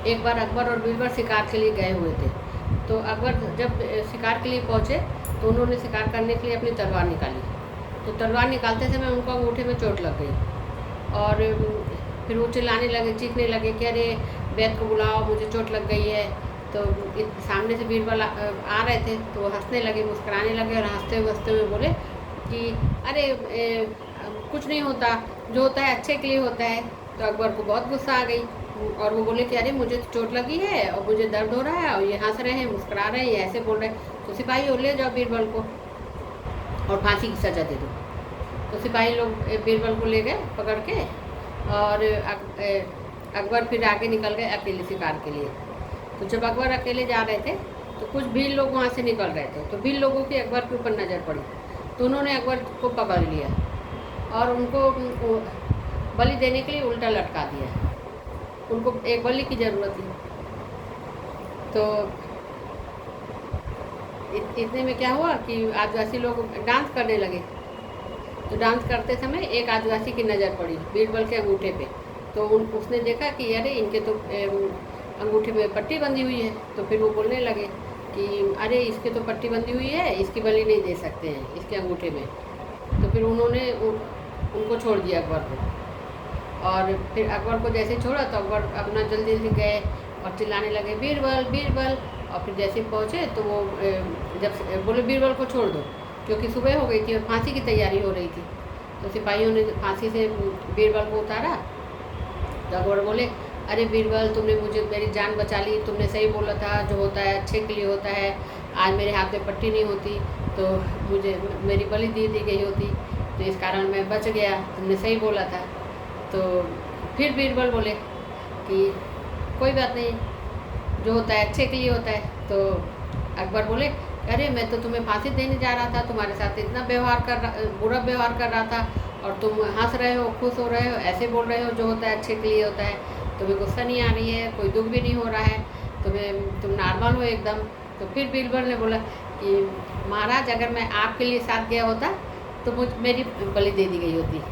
एक बार अकबर और बीरबल शिकार के लिए गए हुए थे। तो अकबर जब शिकार के लिए पहुँचे तो उन्होंने शिकार करने के लिए अपनी तलवार निकाली। तो तलवार निकालते समय उनको अंगूठे में चोट लग गई और फिर वो चिल्लाने लगे, चीखने लगे कि अरे वैद्य को बुलाओ, मुझे चोट लग गई है। तो सामने से बीरबल आ रहे थे तो वो हंसने लगे, मुस्कुराने लगे और हंसते हुए बोले कि अरे कुछ नहीं होता, जो होता है अच्छे के लिए होता है। तो अकबर को बहुत गुस्सा आ गई और वो बोले कि अरे मुझे तो चोट लगी है और मुझे दर्द हो रहा है और ये हंस रहे हैं, मुस्कुरा रहे हैं, ये ऐसे बोल रहे हैं। तो सिपाही ले जाओ बीरबल को और फांसी की सज़ा दे दो। तो सिपाही लोग बीरबल को ले गए पकड़ के और अकबर फिर आगे निकल गए अकेले शिकार के लिए। तो जब अकबर अकेले जा रहे थे तो कुछ भील लोग वहाँ से निकल रहे थे। तो भील लोगों की अकबर के ऊपर नज़र पड़ी तो उन्होंने अकबर को पकड़ लिया और उनको बलि देने के लिए उल्टा लटका दिया। उनको एक बलि की ज़रूरत थी। तो इतने में क्या हुआ कि आदिवासी लोग डांस करने लगे। तो डांस करते समय एक आदिवासी की नज़र पड़ी बीरबल के अंगूठे पे। तो उसने देखा कि अरे इनके तो अंगूठे में पट्टी बंधी हुई है। तो फिर वो बोलने लगे कि अरे इसके तो पट्टी बंधी हुई है, इसकी बलि नहीं दे सकते हैं इसके अंगूठे में। तो फिर उन्होंने उनको छोड़ दिया अकबर को। और फिर अकबर को जैसे छोड़ा तो अकबर अपना जल्दी से गए और चिल्लाने लगे बीरबल बीरबल। और फिर जैसे पहुँचे तो वो जब बोले बीरबल को छोड़ दो, क्योंकि सुबह हो गई थी और फांसी की तैयारी हो रही थी। तो सिपाहियों ने फांसी से बीरबल को उतारा। तो अकबर बोले अरे बीरबल तुमने मुझे मेरी जान बचा ली, तुमने सही बोला था, जो होता है अच्छे के लिए होता है। आज मेरे हाथ में पट्टी नहीं होती तो मुझे मेरी बलि दे दी गई होती, तो इस कारण मैं बच गया, तुमने सही बोला था। तो फिर बीरबल बोले कि कोई बात नहीं, जो होता है अच्छे के लिए होता है। तो अकबर बोले अरे मैं तो तुम्हें फांसी देने जा रहा था, तुम्हारे साथ इतना बुरा व्यवहार कर रहा था और तुम हंस रहे हो, खुश हो रहे हो, ऐसे बोल रहे हो जो होता है अच्छे के लिए होता है। तुम्हें गुस्सा नहीं आ रही है, कोई दुख भी नहीं हो रहा है, तुम नॉर्मल हो एकदम। तो फिर बीरबल ने बोला कि महाराज अगर मैं आपके लिए साथ गया होता तो मेरी बलि दे दी गई होती।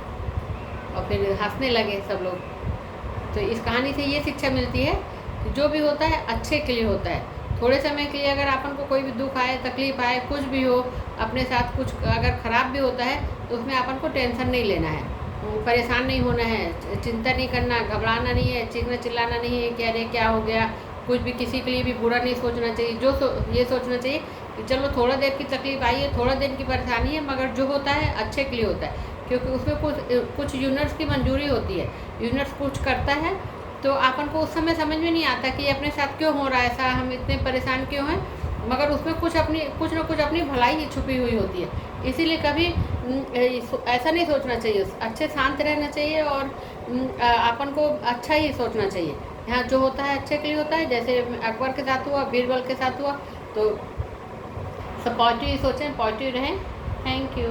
और फिर हंसने लगे सब लोग। तो इस कहानी से ये शिक्षा मिलती है कि जो भी होता है अच्छे के लिए होता है। थोड़े समय के लिए अगर अपन को कोई भी दुख आए, तकलीफ आए, कुछ भी हो, अपने साथ कुछ अगर ख़राब भी होता है तो उसमें अपन को टेंशन नहीं लेना है, परेशान नहीं होना है, चिंता नहीं करना, घबराना नहीं है, चीखना चिल्लाना नहीं है कि अरे क्या हो गया। कुछ भी किसी के लिए भी बुरा नहीं सोचना चाहिए। ये सोचना चाहिए कि चलो थोड़ा देर की तकलीफ आई है, थोड़ा देर की परेशानी है, मगर जो होता है अच्छे के लिए होता है। क्योंकि उसमें कुछ यूनिवर्स की मंजूरी होती है, यूनिवर्स कुछ करता है तो अपन को उस समय समझ में नहीं आता कि अपने साथ क्यों हो रहा है ऐसा, हम इतने परेशान क्यों हैं, मगर उसमें कुछ ना कुछ अपनी भलाई ही छुपी हुई होती है। इसीलिए कभी ऐसा नहीं सोचना चाहिए, अच्छे शांत रहना चाहिए और अपन को अच्छा ही सोचना चाहिए। यहाँ जो होता है अच्छे के लिए होता है, जैसे अकबर के साथ हुआ, बीरबल के साथ हुआ। तो सब पॉजिटिव सोचें, पॉजिटिव रहें। Thank you.